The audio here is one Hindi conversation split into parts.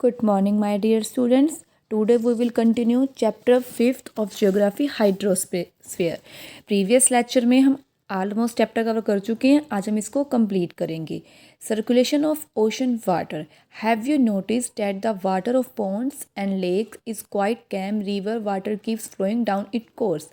Good morning, my dear students. Today we will continue chapter 5th of Geography Hydrosphere. Previous lecture में हम ऑलमोस्ट चैप्टर कवर कर चुके हैं. आज हम इसको कंप्लीट करेंगे. Circulation of ocean water. Have you notice that the water of ponds and lakes is quite calm? River water keeps flowing down its course,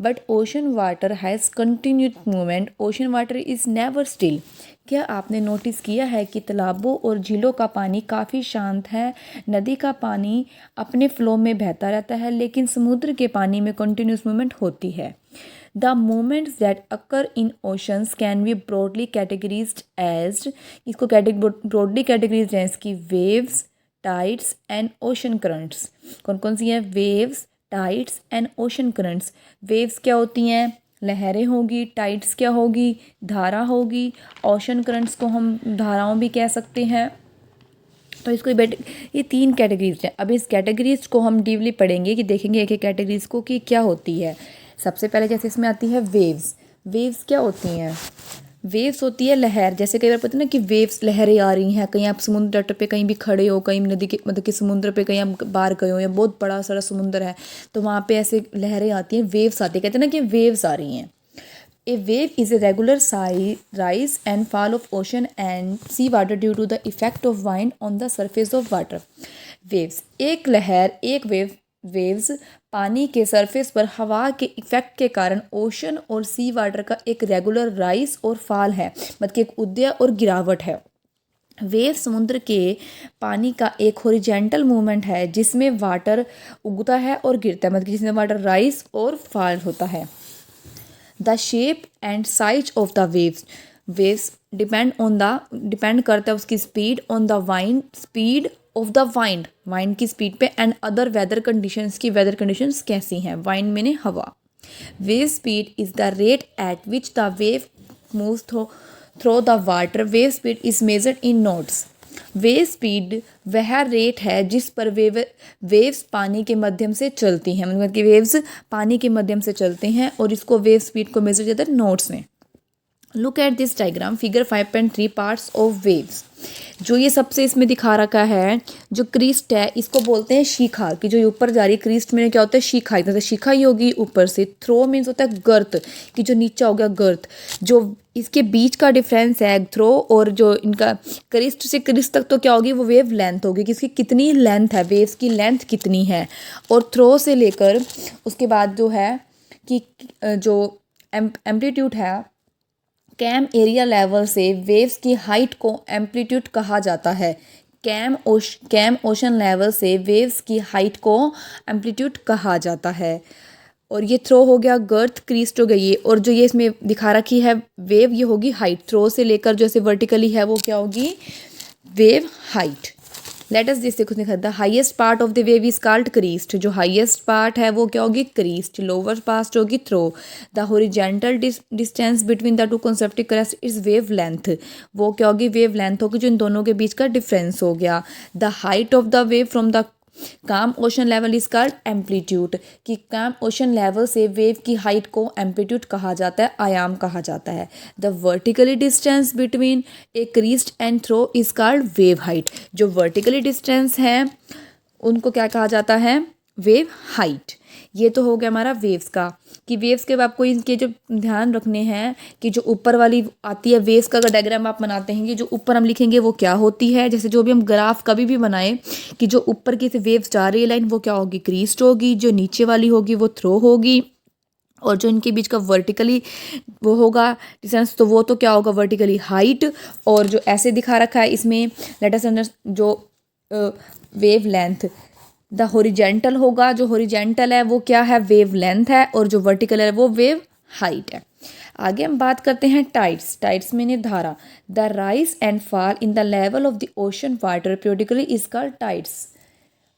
but ocean water has continued movement. Ocean water is never still. क्या आपने नोटिस किया है कि तालाबों और झीलों का पानी काफ़ी शांत है? नदी का पानी अपने फ्लो में बहता रहता है, लेकिन समुद्र के पानी में कंटिन्यूस मूवमेंट होती है. The movements that occur in oceans can be broadly categorized as, इसको ब्रॉडली कैटेगरीज हैं इसकी, waves, tides and ocean currents. कौन कौन सी हैं? Waves, tides and ocean currents. Waves क्या होती हैं? लहरें होगी. टाइड्स क्या होगी? धारा होगी. ओशन करंट्स को हम धाराओं भी कह सकते हैं. तो इसको ये 3 कैटेगरीज हैं. अब इस कैटेगरीज को हम डीपली पढ़ेंगे कि देखेंगे एक एक कैटेगरीज को कि क्या होती है. सबसे पहले जैसे इसमें आती है वेव्स. वेव्स क्या होती हैं? वेव्स होती है लहर. जैसे कई बार पता है ना कि वेव्स तलहरें आ रही हैं. कहीं आप समुद्र तट पे कहीं भी खड़े हो, कहीं नदी के मतलब कि समुद्र पे कहीं आप बाहर गए हो या बहुत बड़ा सारा समुद्र है, तो वहाँ पे ऐसे लहरें आती हैं, वेव्स आती है. कहते हैं ना कि वेव्स आ रही हैं. A wave is a regular rise and fall of ocean and sea water due to the effect of wind on the surface of water. Waves, एक लहर, एक वेव्स पानी के सरफेस पर हवा के इफेक्ट के कारण ओशन और सी वाटर का एक रेगुलर राइज और फॉल है, मतलब कि एक उदय और गिरावट है. वेव समुद्र के पानी का एक हॉरिजॉन्टल मूवमेंट है जिसमें वाटर उगता है और गिरता है, मतलब कि जिसमें वाटर राइज और फॉल होता है. The shape and size of the waves depend करता है उसकी speed on the wind, speed of the wind की स्पीड पे, एंड अदर वेदर कंडीशंस की वेदर कंडीशंस कैसी हैं. वाइंड मैंने हवा. Wave speed is the rate at which the wave moves through the water. Wave speed is measured in knots. Wave speed वह रेट है जिस पर वेव्स पानी के माध्यम से चलती हैं, मतलब कि वेव्स पानी के माध्यम से चलते हैं, और इसको वेव स्पीड को मेजर जाता है नॉट्स में. Look at this diagram figure 5.3 parts of waves. जो ये सबसे इसमें दिखा रखा है, जो क्रीस्ट है इसको बोलते हैं शिखा, कि जो ऊपर जा रही है क्रीस्ट में क्या होता है? शिखा. इधर से शिखा ही होगी ऊपर से. थ्रो मीन्स होता है गर्त, कि जो नीचा हो गया गर्त. जो इसके बीच का डिफरेंस है थ्रो और जो इनका क्रिस्ट से क्रिस्ट तक, तो क्या होगी? वो वेव लेंथ होगी, कि इसकी कितनी लेंथ है, वेव्स की लेंथ कितनी है. और थ्रो से लेकर उसके बाद जो है कि जो एम्पलीट्यूड है, कैम एरिया लेवल से वेव्स की हाइट को एम्पलीट्यूड कहा जाता है. कैम ओशन लेवल से वेव्स की हाइट को एम्पलीट्यूड कहा जाता है. और ये थ्रो हो गया गर्थ, क्रीस्ट हो गई ये, और जो ये इसमें दिखा रखी है वेव, ये होगी हाइट. थ्रो से लेकर जो ऐसे वर्टिकली है वो क्या होगी? Wave height. Let us this देखो, the highest part of the wave is called crest. जो हाईएस्ट पार्ट है वो क्या होगी? क्रीस्ट. लोअर पार्ट होगी trough. The horizontal distance between the two consecutive crest is wave length. वो क्या होगी? वेव लेंथ होगी, जो इन दोनों के बीच का डिफरेंस हो गया. The height of the wave from the calm ocean level is called amplitude, कि काम ओशन लेवल से वेव की हाइट को एम्पलीट्यूड कहा जाता है, आयाम कहा जाता है. The vertically distance between a crest and trough is called wave height. जो वर्टिकली डिस्टेंस है उनको क्या कहा जाता है? Wave height. ये तो हो गया हमारा वेव्स का, कि वेव्स के आपको इनके जो ध्यान रखने हैं कि जो ऊपर वाली आती है वेव्स का अगर डायग्राम आप बनाते हैं, कि जो ऊपर हम लिखेंगे वो क्या होती है. जैसे जो भी हम ग्राफ कभी भी बनाए, कि जो ऊपर की से वेव्स जा रही है लाइन, वो क्या होगी? क्रीस्ट होगी. जो नीचे वाली होगी वो थ्रो होगी. और जो इनके बीच का वर्टिकली वो होगा डिस्टेंस, तो वो तो क्या होगा? Vertically height. और जो ऐसे दिखा रखा है इसमें, लेट अस अंडरस्टैंड, जो वेव लेंथ, द हॉरिजॉन्टल होगा. जो हॉरिजॉन्टल है वो क्या है? वेव लेंथ है. और जो वर्टिकल है वो वेव हाइट है. आगे हम बात करते हैं टाइड्स. टाइड्स में धारा. The rise and fall in the level of the ocean water periodically is called tides.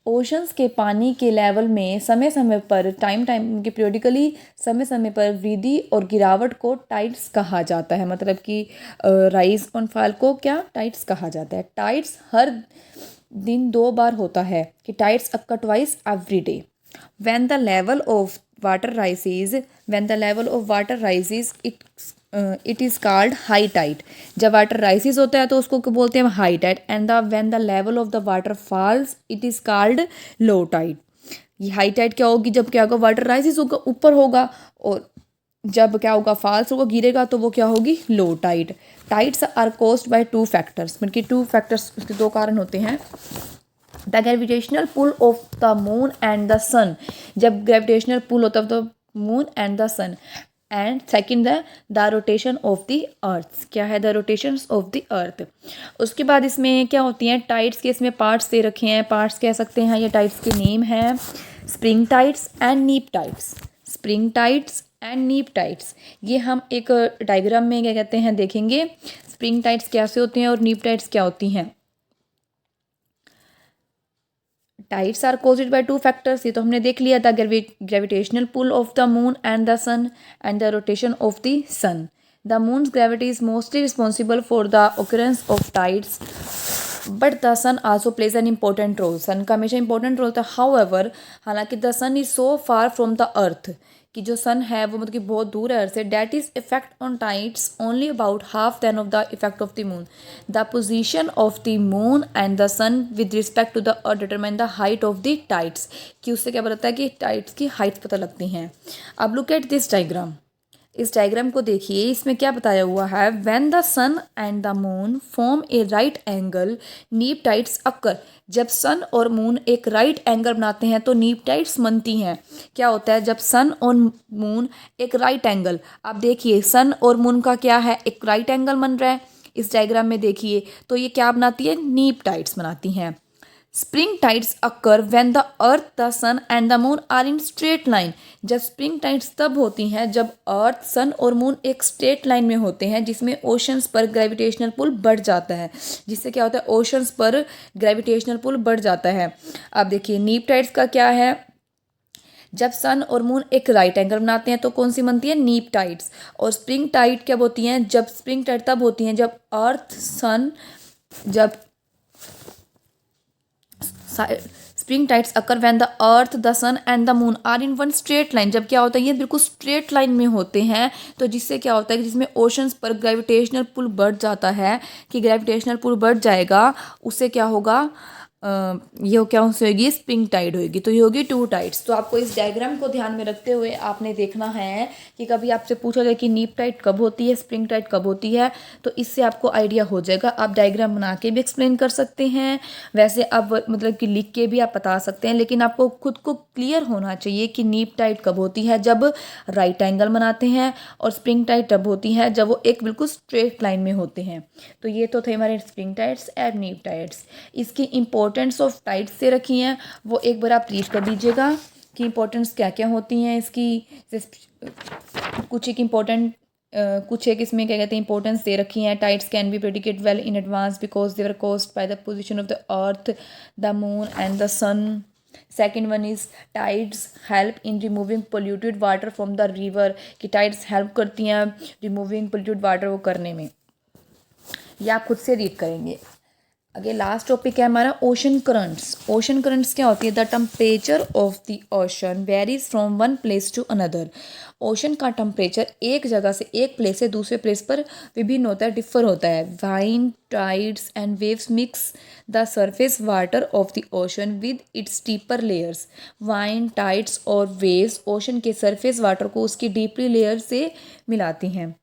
Oceans के पानी के लेवल में समय समय पर टाइम के पीरियडिकली समय समय पर वृद्धि और गिरावट को टाइड्स कहा जाता है. मतलब कि राइज और फॉल को क्या? टाइड्स कहा जाता है. टाइड्स हर दिन 2 बार होता है, कि tides occur twice every day. when the level of water rises it is called high tide. जब वाटर राइसिस होता है तो उसको क्या बोलते हैं high tide. And the when the level of the water falls it is called low tide. ये हाई टाइड क्या होगी, जब क्या होगा वाटर राइसिस होगा ऊपर होगा, और जब क्या होगा फॉल्स होगा गिरेगा तो वो क्या होगी low tide. Tides are caused by two factors, मतलब कि टू फैक्टर्स, उसके दो कारण होते हैं. The gravitational pull of the moon and the sun, जब ग्रेविटेशनल पुल होता है the moon and the sun. And second the rotation of the earth. क्या है the rotation of the earth. उसके बाद इसमें क्या होती हैं टाइड्स के, इसमें पार्ट्स दे रखे हैं. पार्ट्स कह सकते हैं, ये टाइड्स के नेम हैं स्प्रिंग टाइड्स एंड नीप टाइड्स. स्प्रिंग टाइड्स एंड नीप टाइड्स, ये हम एक डायग्राम में क्या कहते हैं देखेंगे. स्प्रिंग टाइड्स कैसे होते हैं और नीप टाइड्स क्या होती हैं. Tides are caused by two factors, ये तो हमने देख लिया था. Gravitational pull of the moon and the sun and the rotation of the sun. The moon's gravity is mostly responsible for the occurrence of tides, but the sun also plays an important role. Sun का हमेशा इंपॉर्टेंट रोल था. हाउएवर, हालांकि the sun is so far from the earth, कि जो सन है वो मतलब कि बहुत दूर है अर्थ से. That is effect on tides only about half then of the effect of the moon. The position of the moon and the sun with respect to the earth determine the height of the tides, कि उससे क्या पता है कि टाइड्स की हाइट पता लगती हैं. अब लुक एट दिस डायग्राम. इस डायग्राम को देखिए, इसमें क्या बताया हुआ है. When the sun and the moon form a right angle neap tides occur. जब सन और मून एक राइट एंगल बनाते हैं तो नीप टाइड्स बनती हैं. क्या होता है जब सन और मून एक राइट एंगल, आप देखिए सन और मून का क्या है एक राइट एंगल बन रहा है इस डायग्राम में देखिए, तो ये क्या बनाती है नीप टाइड्स बनाती हैं. Spring tides occur when the earth the sun and the moon are in straight line. जब स्प्रिंग टाइड्स तब होती हैं जब अर्थ सन और मून एक स्ट्रेट लाइन में होते हैं, जिसमें ओशंस पर ग्रेविटेशनल पुल बढ़ जाता है. जिससे क्या होता है ओशंस पर ग्रेविटेशनल पुल बढ़ जाता है. अब देखिए नीप टाइड्स का क्या है. जब सन और मून एक राइट एंगल बनाते हैं तो कौन सी बनती है नीप टाइड्स. और स्प्रिंग टाइड क्या होती हैं, जब स्प्रिंग टाइड तब होती हैं जब अर्थ सन, जब spring tides occur when the earth the sun and the moon are in one straight line. जब क्या होता है ये बिल्कुल स्ट्रेट लाइन में होते हैं, तो जिससे क्या होता है कि जिसमें ओशंस पर ग्रेविटेशनल पुल बढ़ जाता है, कि ग्रेविटेशनल पुल बढ़ जाएगा, उससे क्या होगा ये क्या होगी स्प्रिंग टाइड होगी. तो ये होगी टू टाइड्स. तो आपको इस डायग्राम को ध्यान में रखते हुए आपने देखना है कि कभी आपसे पूछा जाए कि नीप टाइड कब होती है स्प्रिंग टाइड कब होती है, तो इससे आपको आइडिया हो जाएगा. आप डायग्राम बना के भी एक्सप्लेन कर सकते हैं, वैसे आप मतलब कि लिख के भी आप बता सकते हैं, लेकिन आपको खुद को क्लियर होना चाहिए कि नीप टाइड कब होती है जब राइट एंगल बनाते हैं, और स्प्रिंग टाइड तब होती है जब वो एक बिल्कुल स्ट्रेट लाइन में होते हैं. तो ये तो थे हमारे स्प्रिंग टाइड्स एंड नीप टाइड्स. इसकी इंपॉर्टेंस ऑफ टाइड्स से रखी हैं वो एक बार आप रीड कर दीजिएगा कि इंपॉर्टेंस क्या क्या होती हैं इसकी. कुछ एक इसमें क्या कहते हैं इंपॉर्टेंस दे रखी हैं. Tides can be predicate well in advance because they are caused by the position of the earth the moon and the sun. Second one is tides help in removing polluted water from the river, कि टाइड्स हेल्प करती हैं रिमूविंग पोल्यूटेड वाटर वो करने में. ये आप खुद से रीड करेंगे. आगे लास्ट टॉपिक है हमारा ओशन करंट्स. ओशन करंट्स क्या होती है. The temperature of the ocean varies from one place to another. Ocean का टेम्परेचर एक जगह से एक प्लेस से दूसरे प्लेस पर विभिन्न होता है, डिफर होता है. Wind tides and waves mix the surface water of the ocean with its deeper layers. Wind tides और वेव्स ओशन के सरफेस वाटर को उसकी डीपली लेयर से मिलाती हैं.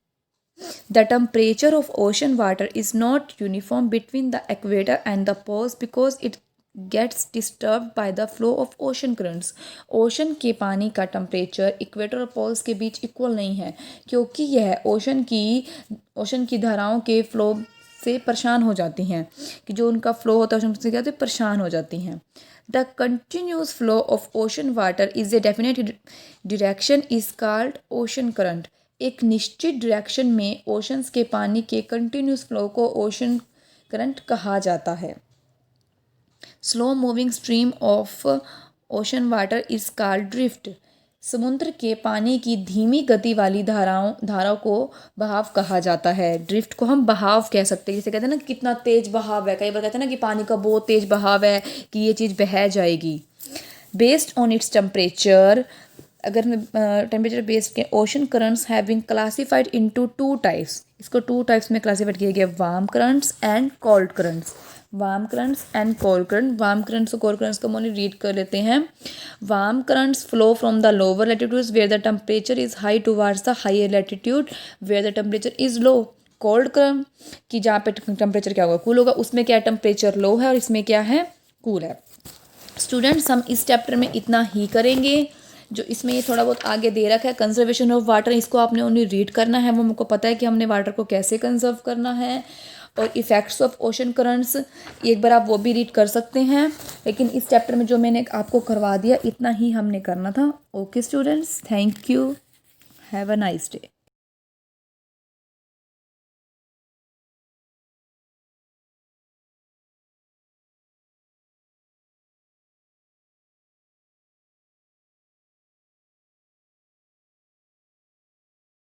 The temperature of ocean water is not uniform between the equator and the poles because it gets disturbed by the flow of ocean currents. Ocean के पानी का टेम्परेचर इक्वेटर और पोल्स के बीच इक्वल नहीं है, क्योंकि यह ओशन की धाराओं के फ्लो से परेशान हो जाती हैं, कि जो उनका फ्लो होता है ओशन से क्या होता है परेशान हो जाती हैं. The continuous flow of ocean water is a definite direction is called ocean current. एक निश्चित डायरेक्शन में ओशंस के पानी के कंटिन्यूस फ्लो को ओशन करंट कहा जाता है. Slow moving stream of ocean water is called drift. समुद्र के पानी की धीमी गति वाली धाराओं को बहाव कहा जाता है. ड्रिफ्ट को हम बहाव कह सकते हैं. जैसे कहते हैं ना कितना तेज बहाव है, कई बार कहते हैं ना कि पानी का बहुत तेज बहाव है कि ये चीज़ बह जाएगी. बेस्ड ऑन इट्स टेम्परेचर, अगर टेम्परेचर बेस्ड के ocean currents have been classified into 2 types, इसको 2 टाइप्स में क्लासिफाइड किया गया, warm currents and cold currents. Warm currents and cold current, warm currents और कोल्ड करंट्स को हम रीड कर लेते हैं। Warm currents flow from the lower latitudes where the temperature is high towards the higher latitude where the temperature is low. Cold current कि जहाँ पे टेम्परेचर क्या होगा, कूल होगा, उसमें क्या टेम्परेचर लो है और इसमें क्या है, कूल है। स्टूडेंट्स हम इस चैप्टर में इतना ही करेंगे। जो इसमें ये थोड़ा बहुत आगे दे रखा है कंजर्वेशन ऑफ वाटर, इसको आपने ओनली रीड करना है, वो हमको पता है कि हमने वाटर को कैसे कंजर्व करना है। और इफ़ेक्ट्स ऑफ ओशन करंट्स एक बार आप वो भी रीड कर सकते हैं, लेकिन इस चैप्टर में जो मैंने आपको करवा दिया इतना ही हमने करना था। Okay students, thank you, have a nice day.